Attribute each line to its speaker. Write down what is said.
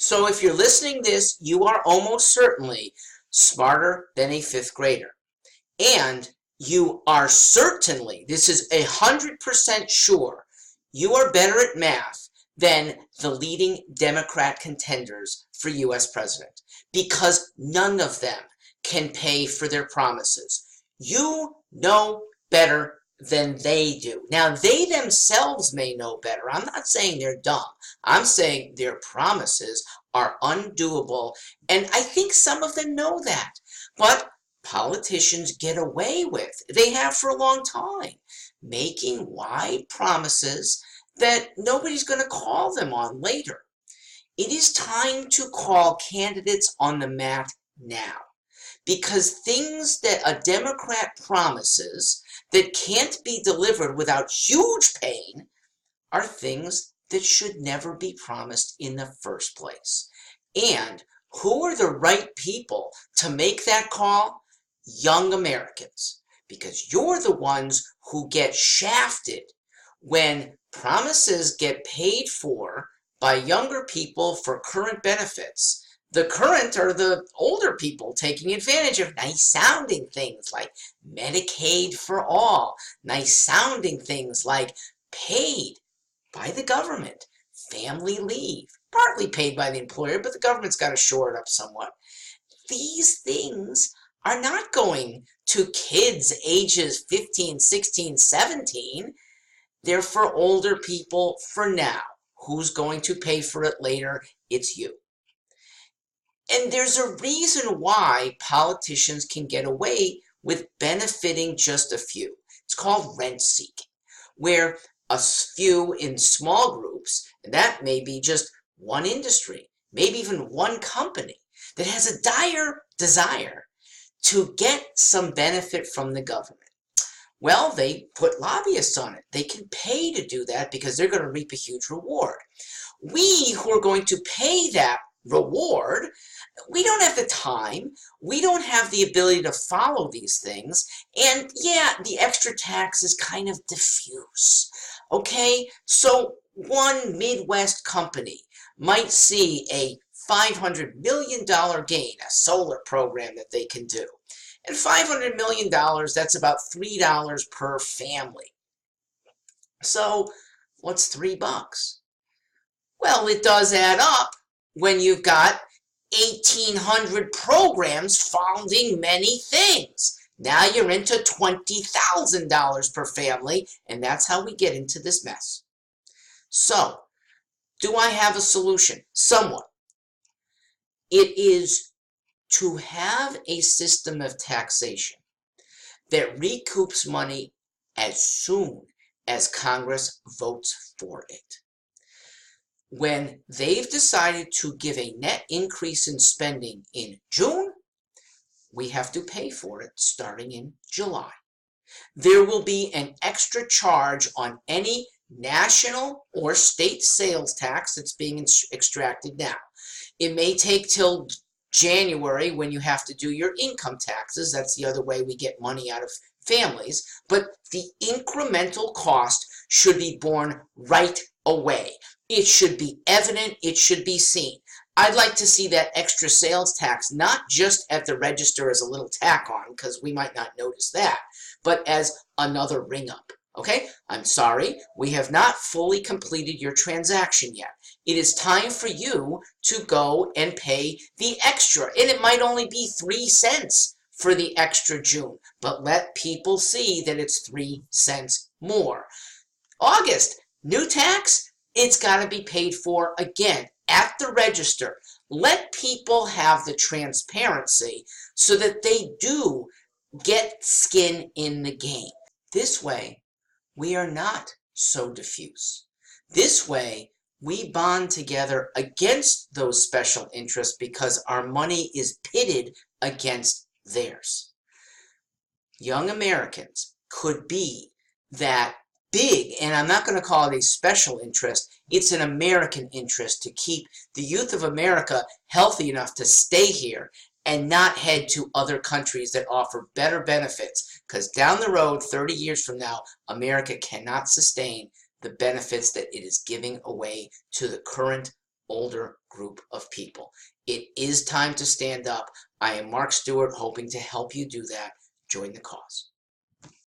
Speaker 1: So if you're listening to this, you are almost certainly smarter than a fifth grader. And you are certainly, this is 100% sure, you are better at math than the leading Democrat contenders for U.S. president, because none of them can pay for their promises. You know better than they do. Now, they themselves may know better. I'm not saying they're dumb. I'm saying their promises are undoable, and I think some of them know that. But politicians get away with, they have for a long time, making wide promises that nobody's going to call them on later. It is time to call candidates on the mat now, because things that a Democrat promises that can't be delivered without huge pain are things that should never be promised in the first place. And who are the right people to make that call? Young Americans, because you're the ones who get shafted when promises get paid for by younger people for current benefits. The current are the older people taking advantage of nice sounding things like Medicaid for all, nice sounding things like paid by the government, family leave, partly paid by the employer, but the government's got to shore it up somewhat. These things are not going to kids ages 15, 16, 17. They're for older people for now. Who's going to pay for it later? It's you. And there's a reason why politicians can get away with benefiting just a few. It's called rent seeking, where a few in small groups, and that may be just one industry, maybe even one company, that has a dire desire to get some benefit from the government. Well, they put lobbyists on it. They can pay to do that because they're going to reap a huge reward. We who are going to pay that reward, we don't have the time. We don't have the ability to follow these things. And yeah, the extra tax is kind of diffuse. Okay, so one Midwest company might see a $500 million gain, a solar program that they can do. And $500 million, that's about $3 per family. So what's $3? Well, it does add up when you've got 1,800 programs funding many things. Now you're into $20,000 per family, and that's how we get into this mess. So, do I have a solution? Somewhat. It is to have a system of taxation that recoups money as soon as Congress votes for it. When they've decided to give a net increase in spending in June, we have to pay for it starting in July. There will be an extra charge on any national or state sales tax that's being extracted now. It may take till January when you have to do your income taxes. That's the other way we get money out of families. But the incremental cost should be borne right away. It should be evident. It should be seen. I'd like to see that extra sales tax not just at the register as a little tack on, because we might not notice that, but as another ring up. Okay? I'm sorry, we have not fully completed your transaction yet. It is time for you to go and pay the extra. And it might only be 3 cents for the extra June, but let people see that it's 3 cents more. August, new tax, it's got to be paid for again at the register. Let people have the transparency so that they do get skin in the game. This way, we are not so diffuse. This way, we bond together against those special interests because our money is pitted against theirs. Young Americans could be that big, and I'm not going to call it a special interest, it's an American interest to keep the youth of America healthy enough to stay here and not head to other countries that offer better benefits, because down the road, 30 years from now, America cannot sustain the benefits that it is giving away to the current older group of people. It is time to stand up. I am Mark Stewart, hoping to help you do that. Join the cause.